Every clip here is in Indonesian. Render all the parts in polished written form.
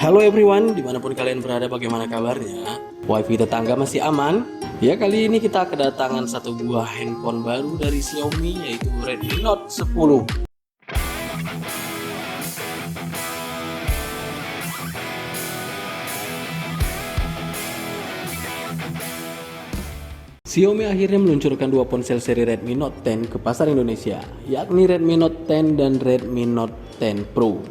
Halo everyone, dimanapun kalian berada, bagaimana kabarnya? Wifi tetangga masih aman? Ya, kali ini kita kedatangan satu buah handphone baru dari Xiaomi, yaitu Redmi Note 10. Xiaomi akhirnya meluncurkan dua ponsel seri Redmi Note 10 ke pasar Indonesia, yakni Redmi Note 10 dan Redmi Note 10 Pro.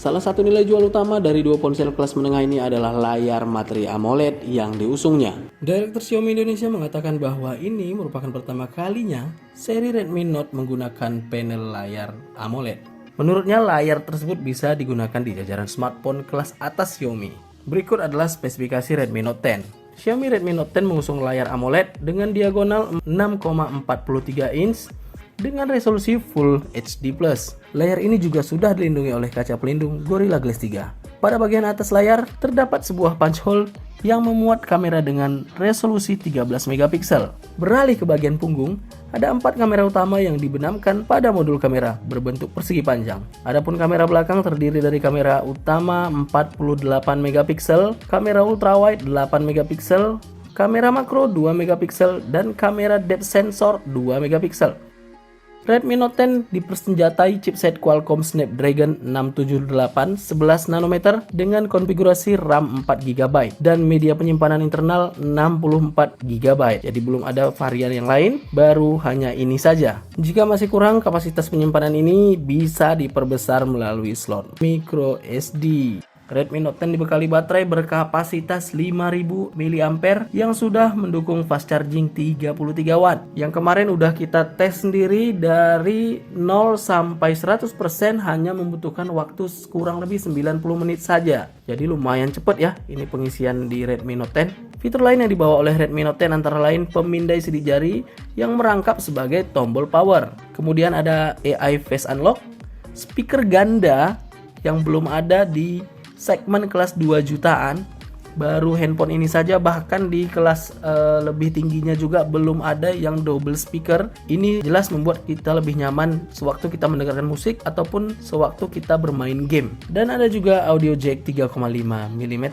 Salah satu nilai jual utama dari dua ponsel kelas menengah ini adalah layar materi AMOLED yang diusungnya. Direktur Xiaomi Indonesia mengatakan bahwa ini merupakan pertama kalinya seri Redmi Note menggunakan panel layar AMOLED. Menurutnya, layar tersebut bisa digunakan di jajaran smartphone kelas atas Xiaomi. Berikut adalah spesifikasi Redmi Note 10. Xiaomi Redmi Note 10 mengusung layar AMOLED dengan diagonal 6,43 inch dengan resolusi Full HD+. Layar ini juga sudah dilindungi oleh kaca pelindung Gorilla Glass 3. Pada bagian atas layar terdapat sebuah punch hole yang memuat kamera dengan resolusi 13 megapiksel. Beralih ke bagian punggung, ada 4 kamera utama yang dibenamkan pada modul kamera berbentuk persegi panjang. Adapun kamera belakang terdiri dari kamera utama 48 megapiksel, kamera ultrawide 8 megapiksel, kamera makro 2 megapiksel, dan kamera depth sensor 2 megapiksel. Redmi Note 10 dipersenjatai chipset Qualcomm Snapdragon 678 11 nanometer dengan konfigurasi RAM 4GB dan media penyimpanan internal 64GB. Jadi belum ada varian yang lain, baru hanya ini saja. Jika masih kurang kapasitas penyimpanan ini bisa diperbesar melalui slot micro SD. Redmi Note 10 dibekali baterai berkapasitas 5000 mAh yang sudah mendukung fast charging 33 watt. Yang kemarin udah kita tes sendiri, dari 0 sampai 100% hanya membutuhkan waktu kurang lebih 90 menit saja. Jadi lumayan cepet ya ini pengisian di Redmi Note 10. Fitur lain yang dibawa oleh Redmi Note 10 antara lain pemindai sidik jari yang merangkap sebagai tombol power. Kemudian ada AI Face Unlock, speaker ganda yang belum ada di segmen kelas 2 jutaan, baru handphone ini saja. Bahkan di kelas lebih tingginya juga belum ada yang double speaker. Ini jelas membuat kita lebih nyaman sewaktu kita mendengarkan musik ataupun sewaktu kita bermain game. Dan ada juga audio jack 3,5 mm.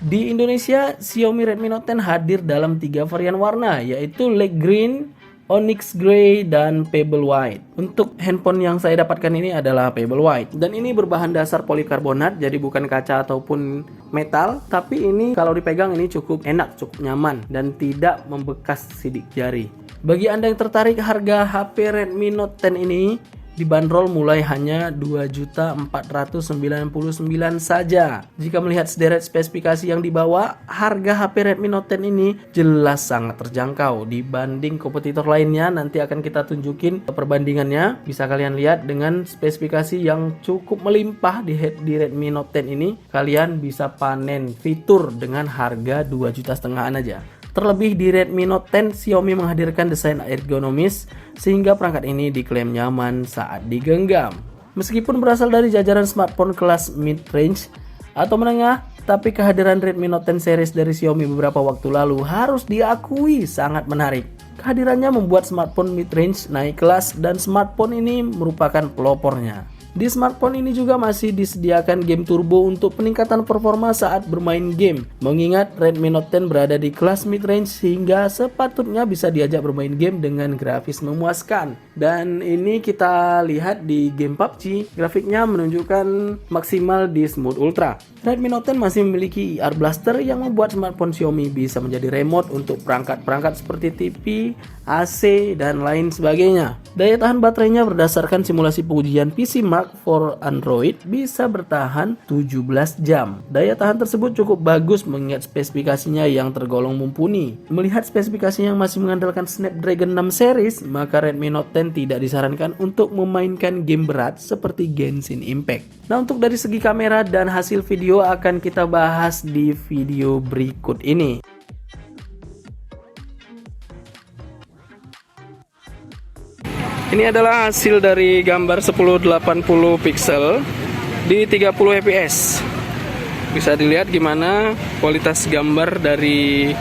Di Indonesia, Xiaomi Redmi Note 10 hadir dalam 3 varian warna, yaitu Lake Green, Onyx Grey, dan Pebble White. Untuk handphone yang saya dapatkan ini adalah Pebble White, dan ini berbahan dasar polikarbonat, jadi bukan kaca ataupun metal, tapi ini kalau dipegang ini cukup enak, cukup nyaman, dan tidak membekas sidik jari. Bagi Anda yang tertarik, harga HP Redmi Note 10 ini dibanderol mulai hanya 2.499.000 saja. Jika melihat sederet spesifikasi yang dibawa, harga HP Redmi Note 10 ini jelas sangat terjangkau dibanding kompetitor lainnya. Nanti akan kita tunjukin perbandingannya. Bisa kalian lihat dengan spesifikasi yang cukup melimpah di Redmi Note 10 ini, kalian bisa panen fitur dengan harga 2,5 jutaan aja. Terlebih di Redmi Note 10, Xiaomi menghadirkan desain ergonomis sehingga perangkat ini diklaim nyaman saat digenggam. Meskipun berasal dari jajaran smartphone kelas mid-range atau menengah, tapi kehadiran Redmi Note 10 series dari Xiaomi beberapa waktu lalu harus diakui sangat menarik. Kehadirannya membuat smartphone mid-range naik kelas dan smartphone ini merupakan pelopornya. Di smartphone ini juga masih disediakan game turbo untuk peningkatan performa saat bermain game. Mengingat Redmi Note 10 berada di kelas mid-range sehingga sepatutnya bisa diajak bermain game dengan grafis memuaskan. Dan ini kita lihat di game PUBG, grafiknya menunjukkan maksimal di Smooth Ultra. Redmi Note 10 masih memiliki IR Blaster yang membuat smartphone Xiaomi bisa menjadi remote untuk perangkat-perangkat seperti TV, AC, dan lain sebagainya. Daya tahan baterainya berdasarkan simulasi pengujian PC Mark for Android bisa bertahan 17 jam. Daya tahan tersebut cukup bagus mengingat spesifikasinya yang tergolong mumpuni. Melihat spesifikasinya yang masih mengandalkan Snapdragon 6 series, maka Redmi Note 10 tidak disarankan untuk memainkan game berat seperti Genshin Impact. Nah, untuk dari segi kamera dan hasil video akan kita bahas di video berikut ini. Ini adalah hasil dari gambar 1080 pixel di 30 fps. Bisa dilihat gimana kualitas gambar dari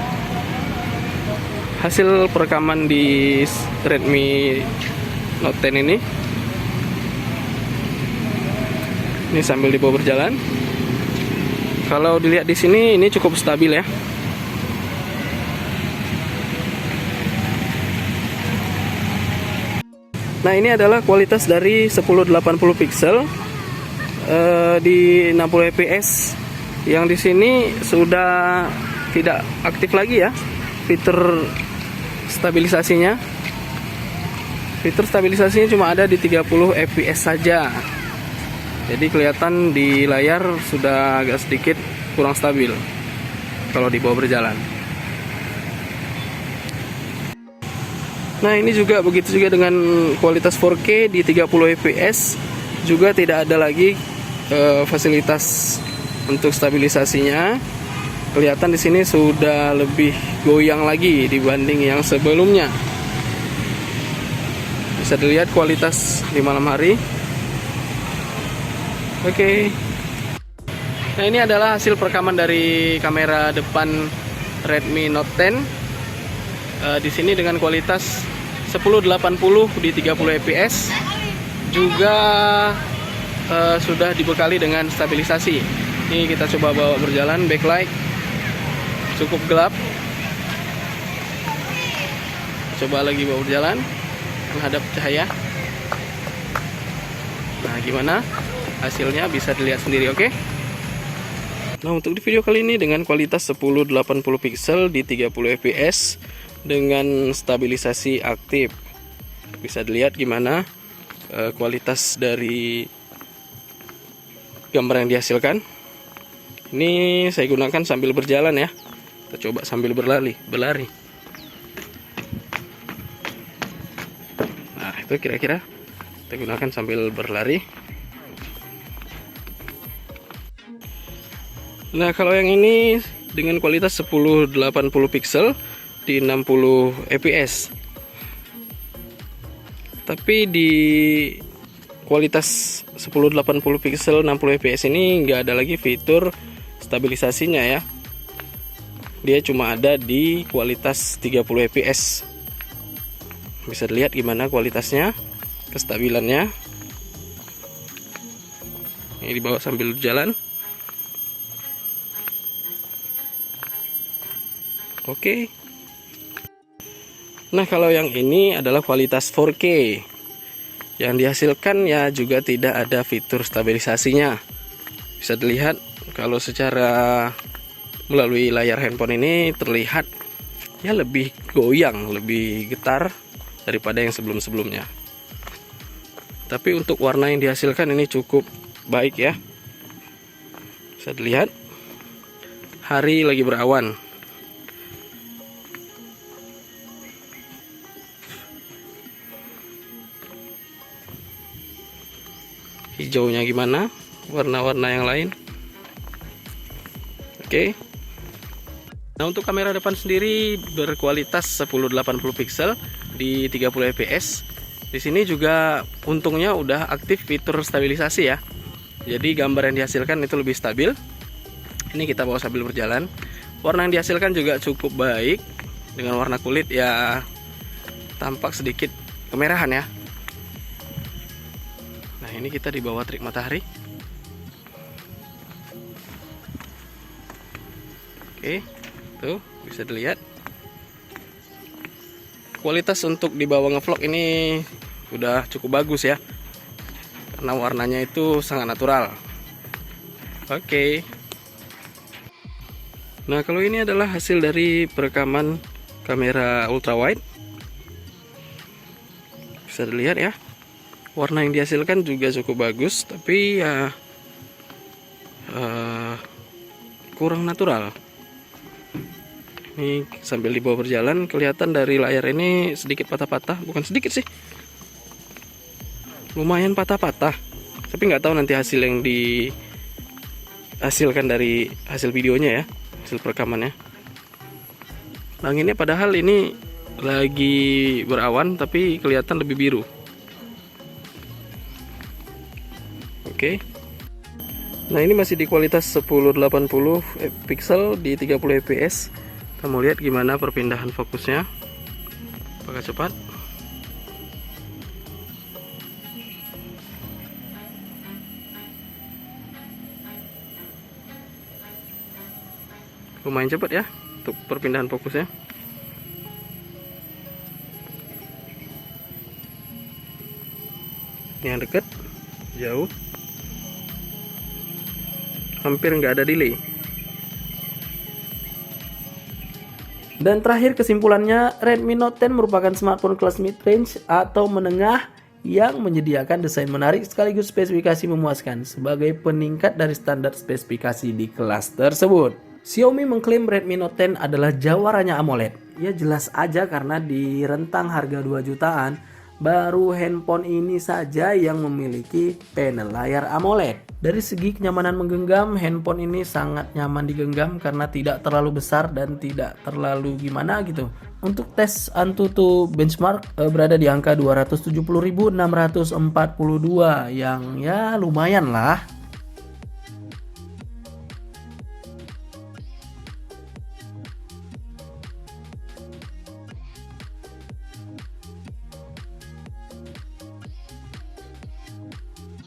hasil perekaman di Redmi Note 10 ini. Ini sambil dibawa berjalan. Kalau dilihat di sini ini cukup stabil ya. Nah, ini adalah kualitas dari 1080 pixel di 60 fps. Yang di sini sudah tidak aktif lagi ya fitur stabilisasinya. Fitur stabilisasinya cuma ada di 30 fps saja. Jadi kelihatan di layar sudah agak sedikit kurang stabil kalau dibawa berjalan. Nah, ini juga begitu juga dengan kualitas 4K di 30 fps, juga tidak ada lagi fasilitas untuk stabilisasinya. Kelihatan di sini sudah lebih goyang lagi dibanding yang sebelumnya. Bisa dilihat kualitas di malam hari. Oke. Nah, ini adalah hasil perekaman dari kamera depan Redmi Note 10. Di sini dengan kualitas 1080 di 30 fps, juga sudah dibekali dengan stabilisasi. Ini kita coba bawa berjalan, backlight cukup gelap. Coba lagi bawa berjalan menghadap cahaya. Nah, gimana hasilnya bisa dilihat sendiri, oke? Nah, untuk di video kali ini dengan kualitas 1080 pixel di 30 fps dengan stabilisasi aktif, bisa dilihat gimana kualitas dari gambar yang dihasilkan. Ini saya gunakan sambil berjalan ya. Kita coba sambil berlari. Nah, itu kira-kira kita gunakan sambil berlari. Nah, kalau yang ini dengan kualitas 1080 pixel di 60 fps. Tapi di kualitas 1080 pixel 60 fps ini nggak ada lagi fitur stabilisasinya ya. Dia cuma ada di kualitas 30 fps. Bisa dilihat gimana kualitasnya, kestabilannya. Ini dibawa sambil jalan. Oke. Nah, kalau yang ini adalah kualitas 4K. Yang dihasilkan ya juga tidak ada fitur stabilisasinya. Bisa dilihat kalau secara melalui layar handphone ini terlihat ya lebih goyang, lebih getar daripada yang sebelum-sebelumnya. Tapi untuk warna yang dihasilkan ini cukup baik ya. Bisa dilihat hari lagi berawan. Hijaunya gimana, warna-warna yang lain. Oke. Nah, untuk kamera depan sendiri berkualitas 1080 pixel di 30 fps. Di sini juga untungnya udah aktif fitur stabilisasi ya. Jadi gambar yang dihasilkan itu lebih stabil. Ini kita bawa sambil berjalan. Warna yang dihasilkan juga cukup baik. Dengan warna kulit ya tampak sedikit kemerahan ya. Nah, ini kita di bawah terik matahari. Oke, tuh bisa dilihat. Kualitas untuk dibawa ngevlog ini udah cukup bagus ya, karena warnanya itu sangat natural. Oke. Nah, kalau ini adalah hasil dari perekaman kamera ultrawide. Bisa dilihat ya. Warna yang dihasilkan juga cukup bagus, tapi ya kurang natural. Ini sambil dibawa berjalan kelihatan dari layar ini sedikit patah-patah, bukan sedikit sih, lumayan patah-patah. Tapi nggak tahu nanti hasil yang dihasilkan dari hasil videonya ya, hasil perekamannya. Langinnya padahal ini lagi berawan tapi kelihatan lebih biru. Oke. Nah, ini masih di kualitas 1080 pixel di 30 fps. Kita mau lihat gimana perpindahan fokusnya. Apakah cepat? lumayan cepat ya untuk perpindahan fokusnya. Yang dekat, jauh, hampir nggak ada delay. Dan terakhir kesimpulannya, Redmi Note 10 merupakan smartphone kelas mid-range atau menengah yang menyediakan desain menarik sekaligus spesifikasi memuaskan sebagai peningkat dari standar spesifikasi di kelas tersebut. Xiaomi mengklaim Redmi Note 10 adalah jawaranya AMOLED. Ya jelas aja karena di rentang harga 2 jutaan, baru handphone ini saja yang memiliki panel layar AMOLED. Dari segi kenyamanan menggenggam, handphone ini sangat nyaman digenggam karena tidak terlalu besar dan tidak terlalu gimana gitu. Untuk tes Antutu benchmark berada di angka 270.642 yang ya lumayan lah.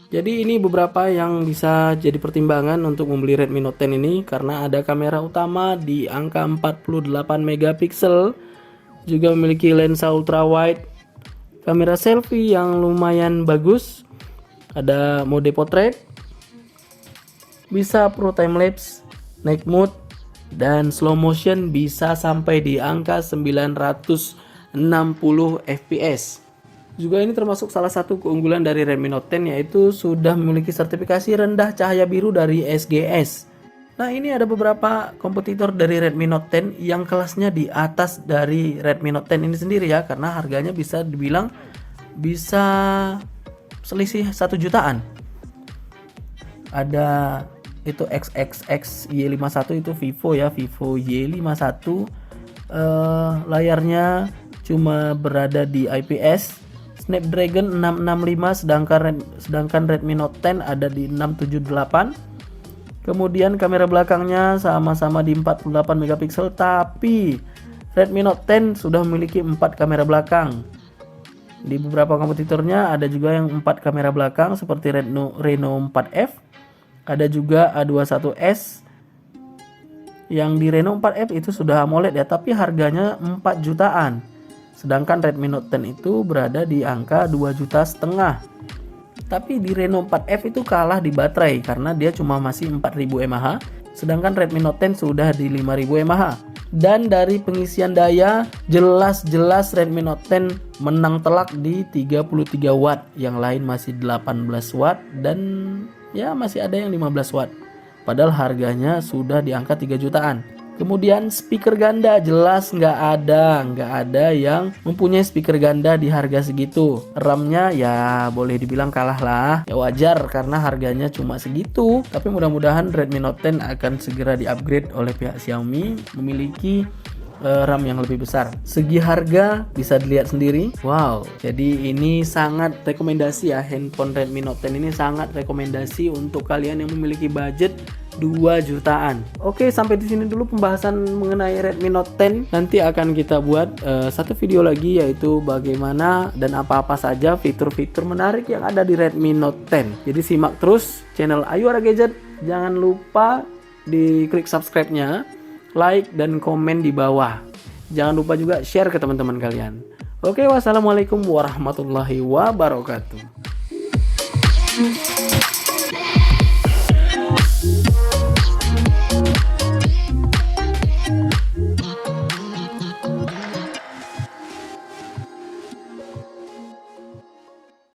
Jadi ini beberapa yang bisa jadi pertimbangan untuk membeli Redmi Note 10 ini, karena ada kamera utama di angka 48 megapiksel, juga memiliki lensa ultra wide, kamera selfie yang lumayan bagus, ada mode portrait, bisa pro time lapse, night mode, dan slow motion bisa sampai di angka 960 fps. Juga ini termasuk salah satu keunggulan dari Redmi Note 10, yaitu sudah memiliki sertifikasi rendah cahaya biru dari SGS. Nah, ini ada beberapa kompetitor dari Redmi Note 10 yang kelasnya di atas dari Redmi Note 10 ini sendiri ya, karena harganya bisa dibilang bisa selisih 1 jutaan. Ada itu XXX Y51, itu Vivo ya, Vivo Y51. Layarnya cuma berada di IPS. Snapdragon 665, sedangkan Redmi Note 10 ada di 678. Kemudian kamera belakangnya sama-sama di 48 megapiksel, tapi Redmi Note 10 sudah memiliki 4 kamera belakang. Di beberapa kompetitornya ada juga yang 4 kamera belakang seperti Reno 4F. Ada juga A21s. Yang di Reno 4F itu sudah AMOLED ya, tapi harganya 4 jutaan. Sedangkan Redmi Note 10 itu berada di angka 2,5 juta. Tapi di Reno 4F itu kalah di baterai karena dia cuma masih 4000 mAh, sedangkan Redmi Note 10 sudah di 5000 mAh. Dan dari pengisian daya, jelas-jelas Redmi Note 10 menang telak di 33 watt, yang lain masih 18 watt dan ya masih ada yang 15 watt. Padahal harganya sudah di angka 3 jutaan. Kemudian speaker ganda, jelas nggak ada yang mempunyai speaker ganda di harga segitu. RAM-nya ya boleh dibilang kalah lah. Ya wajar karena harganya cuma segitu. Tapi mudah-mudahan Redmi Note 10 akan segera di-upgrade oleh pihak Xiaomi memiliki RAM yang lebih besar. Segi harga bisa dilihat sendiri. Wow, jadi ini sangat rekomendasi ya, handphone Redmi Note 10 ini sangat rekomendasi untuk kalian yang memiliki budget 2 jutaan. Oke, sampai di sini dulu pembahasan mengenai Redmi Note 10. Nanti akan kita buat satu video lagi, yaitu bagaimana dan apa-apa saja fitur-fitur menarik yang ada di Redmi Note 10. Jadi simak terus channel Ayuara Gadget. Jangan lupa di klik subscribe-nya, like dan komen di bawah. Jangan lupa juga share ke teman-teman kalian. Oke, wassalamualaikum warahmatullahi wabarakatuh.